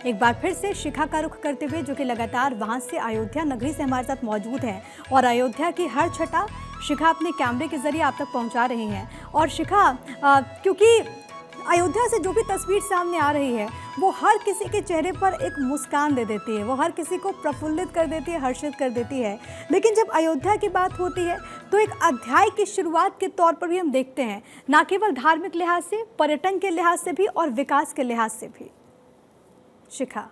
एक बार फिर से शिखा का रुख करते हुए, जो कि लगातार वहां से अयोध्या नगरी से हमारे साथ मौजूद हैं और अयोध्या की हर छटा शिखा अपने कैमरे के जरिए आप तक पहुंचा रही हैं। और शिखा, क्योंकि अयोध्या से जो भी तस्वीर सामने आ रही है वो हर किसी के चेहरे पर एक मुस्कान दे देती है, वो हर किसी को प्रफुल्लित कर देती है, हर्षित कर देती है। लेकिन जब अयोध्या की बात होती है तो एक अध्याय की शुरुआत के तौर पर भी हम देखते हैं, ना केवल धार्मिक लिहाज से, पर्यटन के लिहाज से भी और विकास के लिहाज से भी। शिखा,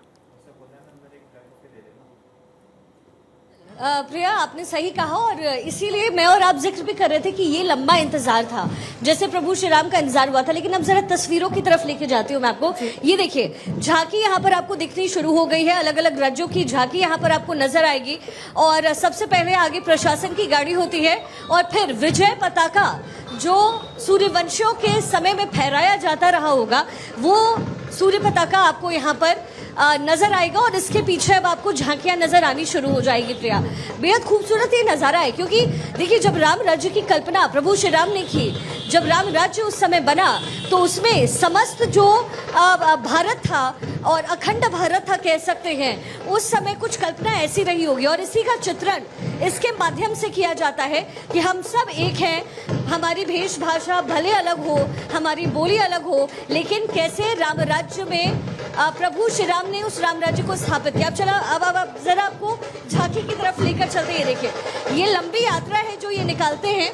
प्रिया, आपने सही कहा और इसीलिए मैं और आप जिक्र भी कर रहे थे कि ये लंबा इंतजार था, जैसे प्रभु श्री राम का इंतजार हुआ था। लेकिन अब जरा तस्वीरों की तरफ लेके जाती हूँ मैं आपको। ये देखिए, झांकी यहाँ पर आपको दिखनी शुरू हो गई है, अलग अलग राज्यों की झांकी यहाँ पर आपको नजर आएगी। और सबसे पहले आगे प्रशासन की गाड़ी होती है और फिर विजय पताका जो सूर्यवंशियों के समय में फहराया जाता रहा होगा, वो सूर्य पताका आपको यहाँ पर नजर आएगा और इसके पीछे अब आपको झांकियां नजर आनी शुरू हो जाएगी। प्रिया, बेहद खूबसूरत ये नजारा है, क्योंकि देखिए, जब राम राज्य की कल्पना प्रभु श्री राम ने की, जब राम राज्य उस समय बना तो उसमें समस्त जो भारत था और अखंड भारत था कह सकते हैं, उस समय कुछ कल्पना ऐसी रही होगी और इसी का चित्रण इसके माध्यम से किया जाता है कि हम सब एक हैं, हमारी वेशभाषा भले अलग हो, हमारी बोली अलग हो, लेकिन कैसे राम राज्य में प्रभु श्री राम ने उस राम राज्य को स्थापित किया। अब चला, अब जरा आपको झांकी की तरफ लेकर चलते हैं। देखिए, ये लंबी यात्रा है जो ये निकालते हैं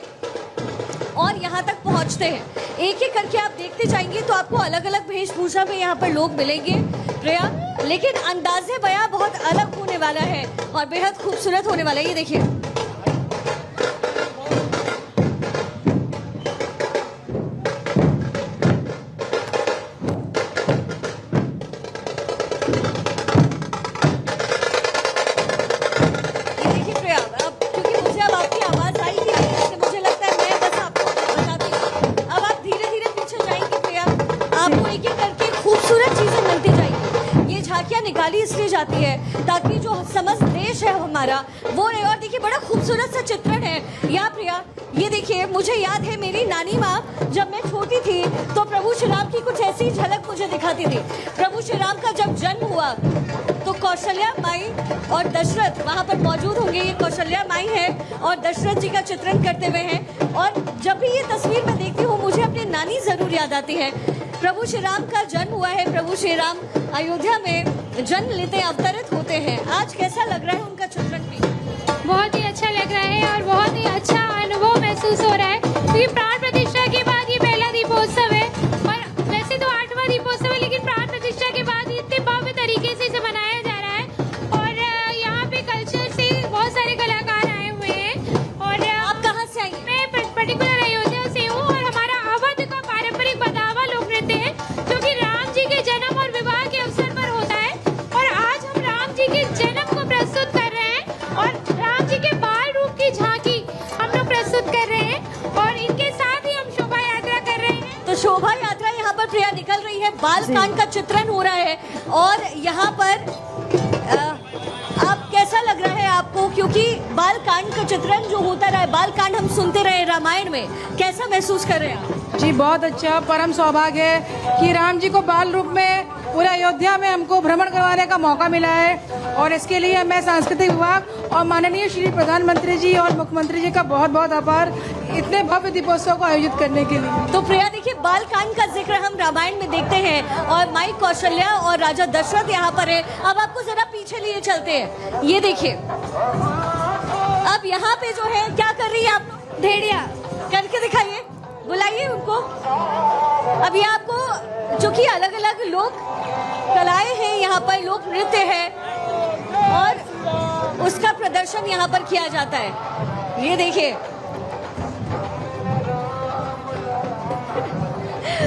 और यहाँ तक पहुँचते हैं। एक एक करके आप देखते जाएंगे तो आपको अलग अलग वेशभूषा में यहाँ पर लोग मिलेंगे प्रिया, लेकिन अंदाजे बयां बहुत अलग होने वाला है और बेहद खूबसूरत होने वाला है। ये देखिए, निकाली इसलिए जाती है ताकि जो समस्त देश है हमारा वो रहे। और देखिए, बड़ा खूबसूरत सा चित्रण है यहाँ प्रिया। ये देखिए, मुझे याद है मेरी नानी माँ जब मैं छोटी थी तो प्रभु श्री राम की कुछ ऐसी झलक मुझे दिखाती थी। प्रभु श्री राम का जब जन्म हुआ तो कौशल्या माई और दशरथ वहां पर मौजूद होंगे। ये कौशल्या माई है और दशरथ जी का चित्रण करते हुए हैं। और जब भी ये तस्वीर मैं देखती हूँ मुझे अपनी नानी जरूर याद आती है। प्रभु श्री राम का जन्म हुआ है, प्रभु श्री राम अयोध्या में जन्म लेते अवतरित होते हैं। आज कैसा लग रहा है उनका चित्रण भी? बहुत ही अच्छा लग रहा है और बहुत ही अच्छा अनुभव महसूस हो रहा है, क्योंकि प्राण प्रतिष्ठा के बाद ये पहला दीपोत्सव है। और वैसे तो 8वां दीपोत्सव है, लेकिन प्राण प्रतिष्ठा के बाद इतने भव्य तरीके से इसे मनाया जा रहा है। और यहाँ पे कल्चर से बहुत सारे कलाकार आए हुए हैं। और आप कहाँ से आई? मैं पर्टिकुलर अयोध्या से हूँ और हमारा अवध का पारंपरिक बदावा लोक नृत्य है, जो कि राम जी के जन्म और विवाह के अवसर पर होता है। और आज हम राम जी के जन्म को प्रस्तुत कर रहे हैं और राम जी के बाल रूप की झांकी हम लोग प्रस्तुत कर रहे हैं और इनके साथ ही हम शोभा यात्रा कर रहे हैं। तो शोभा यात्रा यहाँ पर प्रिया निकल रही है, बालकांड का चित्रण हो रहा है। और यहाँ पर आप कैसा लग रहा है आपको, क्योंकि बालकांड का चित्रण जो होता रहा है, बालकांड हम सुनते रहे रामायण में, कैसा महसूस कर रहे हैं आप? जी, बहुत अच्छा, परम सौभाग्य है कि राम जी को बाल रूप में पूरे अयोध्या में हमको भ्रमण करवाने का मौका मिला है। और इसके लिए मैं सांस्कृतिक विभाग और माननीय श्री प्रधानमंत्री जी और मुख्यमंत्री जी का बहुत बहुत आभार, इतने भव्य दीपोत्सव को आयोजित करने के लिए। तो प्रिया देखिए, बालकांड का जिक्र हम रामायण में देखते हैं और माई कौशल्या और राजा दशरथ यहाँ पर है। अब आपको जरा पीछे लिए चलते हैं। ये देखिए, अब यहाँ पे जो है क्या कर रही है आप? भेड़िया करके दिखाइए, बुलाइए उनको। अब ये आपको जो कि अलग अलग लोक कलाएं हैं, यहाँ पर लोक नृत्य है और उसका प्रदर्शन यहाँ पर किया जाता है। ये देखिए,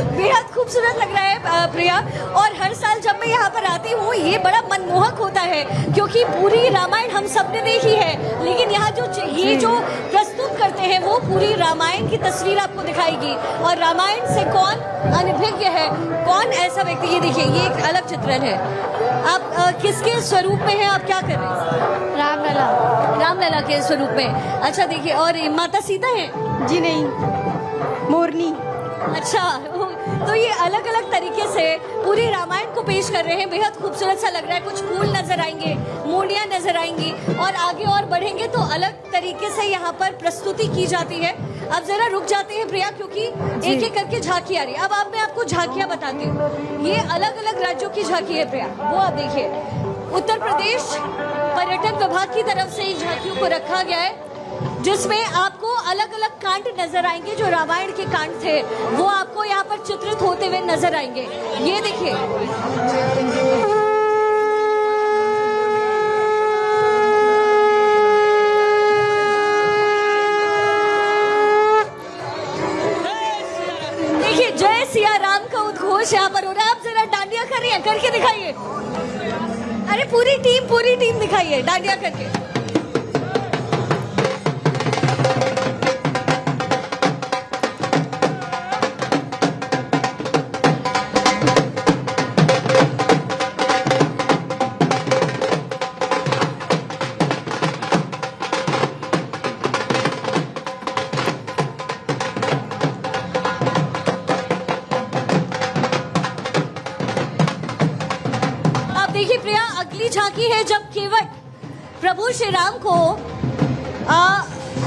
बेहद खूबसूरत लग रहा है प्रिया। और हर साल जब मैं यहाँ पर आती हूँ ये बड़ा मनमोहक होता है, क्योंकि पूरी रामायण हम सबने देखी है, लेकिन यहाँ ये जो प्रस्तुत करते हैं वो पूरी रामायण की तस्वीर आपको दिखाएगी। और रामायण से कौन अनभिज्ञ है, कौन ऐसा व्यक्ति, ये देखिए, ये एक अलग चित्रण है। आप किसके स्वरूप में हैं, आप क्या कर रहे हैं? रामलला। रामलला के स्वरूप में। अच्छा, देखिए, और माता सीता है? जी नहीं, मोरनी। अच्छा, तो ये अलग अलग तरीके से पूरी रामायण को पेश कर रहे हैं। बेहद खूबसूरत सा लग रहा है। कुछ फूल नजर आएंगे, मूर्तियां नजर आएंगी और आगे और बढ़ेंगे तो अलग तरीके से यहाँ पर प्रस्तुति की जाती है। अब जरा रुक जाते हैं प्रिया, क्योंकि एक एक करके झांकी आ रही है। अब मैं आपको झांकियां बताती हूँ। ये अलग अलग राज्यों की झांकी है प्रिया, वो आप देखिए। उत्तर प्रदेश पर्यटन विभाग की तरफ से इन झांकियों को रखा गया है, जिसमें आपको अलग अलग कांड नजर आएंगे। जो रामायण के कांड थे वो आपको यहाँ पर चित्रित होते हुए नजर आएंगे। ये देखिए, देखिए जय सिया राम का उद्घोष यहाँ पर हो रहा है। आप जरा डांडिया कर रही है, करके दिखाइए। अरे पूरी टीम दिखाइए डांडिया करके। देखिए प्रिया, अगली झांकी है जब केवट प्रभु श्री राम को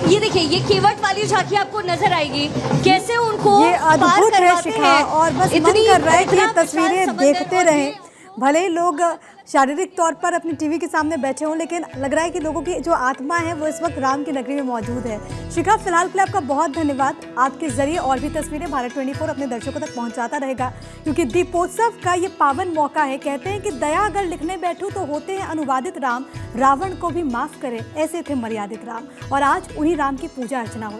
ये देखिए, ये केवट वाली झांकी आपको नजर आएगी। कैसे उनको ये अद्भुत है शिखा, और बस मन कर रहा है कि ये इतना तस्वीरें विशाल देखते समंदर रहें। भले ही लोग शारीरिक तौर पर अपनी टीवी के सामने बैठे हों, लेकिन लग रहा है कि लोगों की जो आत्मा है वो इस वक्त राम की नगरी में मौजूद है। शिखा, फिलहाल के लिए आपका बहुत धन्यवाद। आपके जरिए और भी तस्वीरें भारत 24 अपने दर्शकों तक पहुंचाता रहेगा, क्योंकि दीपोत्सव का ये पावन मौका है। कहते हैं कि दया अगर लिखने बैठूं तो होते हैं अनुवादित राम, रावण को भी माफ करे, ऐसे थे मर्यादित राम। और आज उन्हीं राम की पूजा अर्चना हुई।